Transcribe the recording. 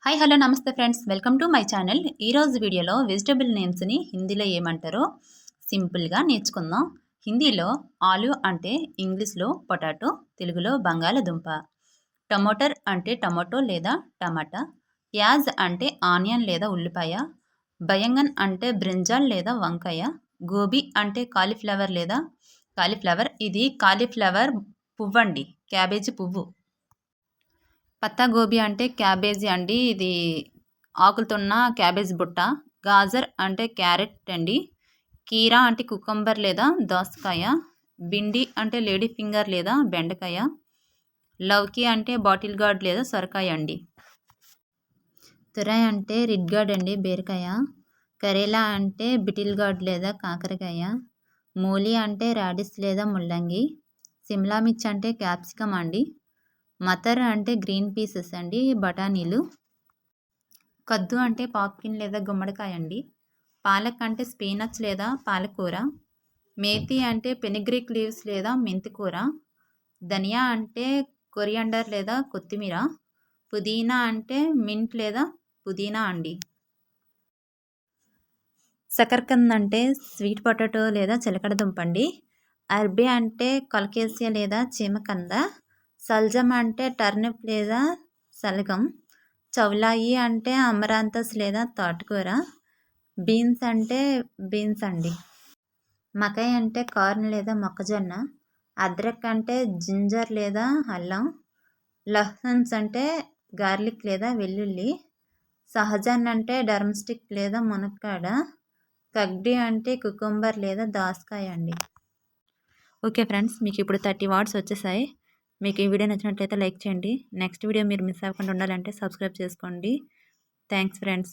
Hi hello నమస్తే friends, welcome to my channel. ఈరోజు వీడియోలో వెజిటబుల్ నేమ్స్ని హిందీలో ఏమంటారో సింపుల్గా నేర్చుకుందాం. హిందీలో ఆలు అంటే ఇంగ్లీష్లో పొటాటో, తెలుగులో బంగాళదుంప. టమోటర్ అంటే టమాటో లేదా టమాటా. ప్యాజ్ అంటే ఆనియన్ లేదా ఉల్లిపాయ. బయంగన్ అంటే బ్రింజాల్ లేదా వంకాయ. గోబీ అంటే కాలీఫ్లవర్ లేదా కాలీఫ్లవర్. ఇది కాలీఫ్లవర్ పువ్వండి, క్యాబేజీ పువ్వు. పత్తా గోబీ అంటే క్యాబేజీ అండి, ఇది ఆకులతో ఉన్న క్యాబేజ్ బుట్ట. గాజర్ అంటే క్యారెట్ అండి. కీరా అంటే కుకుంబర్ లేదా దోసకాయ. భిండి అంటే లేడీ ఫింగర్ లేదా బెండకాయ. లౌకి అంటే బాటిల్ గార్డ్ లేదా సొరకాయ అండి. తురాయ్ అంటే రెడ్ గార్డ్ అండి, బీరకాయ. కరేలా అంటే బిటిల్ గార్డ్ లేదా కాకరకాయ. మూలి అంటే రాడిస్ లేదా ముల్లంగి. సిమ్లా మిర్చి అంటే క్యాప్సికమ్ అండి. మటర్ అంటే గ్రీన్ పీసెస్ అండి, బఠానీలు. కద్దు అంటే పాప్కిన్ లేదా గుమ్మడికాయ అండి. పాలక్ అంటే స్పీనచ్ లేదా పాలకూర. మేతి అంటే పెనిగ్రిక్ లీవ్స్ లేదా మెంతికూర. ధనియా అంటే కొరియాండర్ లేదా కొత్తిమీర. పుదీనా అంటే మింట్ లేదా పుదీనా అండి. సకర్కంద్ అంటే స్వీట్ పొటాటో లేదా చిలకడ దుంప అండి. అర్బీ అంటే కొలకేసియా లేదా చీమకంద. సల్జమ్ అంటే టర్నిప్ లేదా సలగం. చౌలాయి అంటే అమరాంతస్ లేదా తోటకూర. బీన్స్ అంటే బీన్స్ అండి. మకై అంటే కార్న్ లేదా మొక్కజొన్న. అద్రక్ అంటే జింజర్ లేదా అల్లం. లహ్సన్స్ అంటే గార్లిక్ లేదా వెల్లుల్లి. సహజన్ అంటే డర్మ్స్టిక్ లేదా మునక్కాడ. కగ్డి అంటే కుకుంబర్ లేదా దోసకాయ అండి. ఓకే ఫ్రెండ్స్, మీకు ఇప్పుడు 30 వర్డ్స్ వచ్చేసాయి. మీకు ఈ వీడియో నచ్చినట్లయితే లైక్ చేయండి. నెక్స్ట్ వీడియో మీరు మిస్ అవ్వకుండా ఉండాలంటే సబ్స్క్రైబ్ చేసుకోండి. Thanks friends.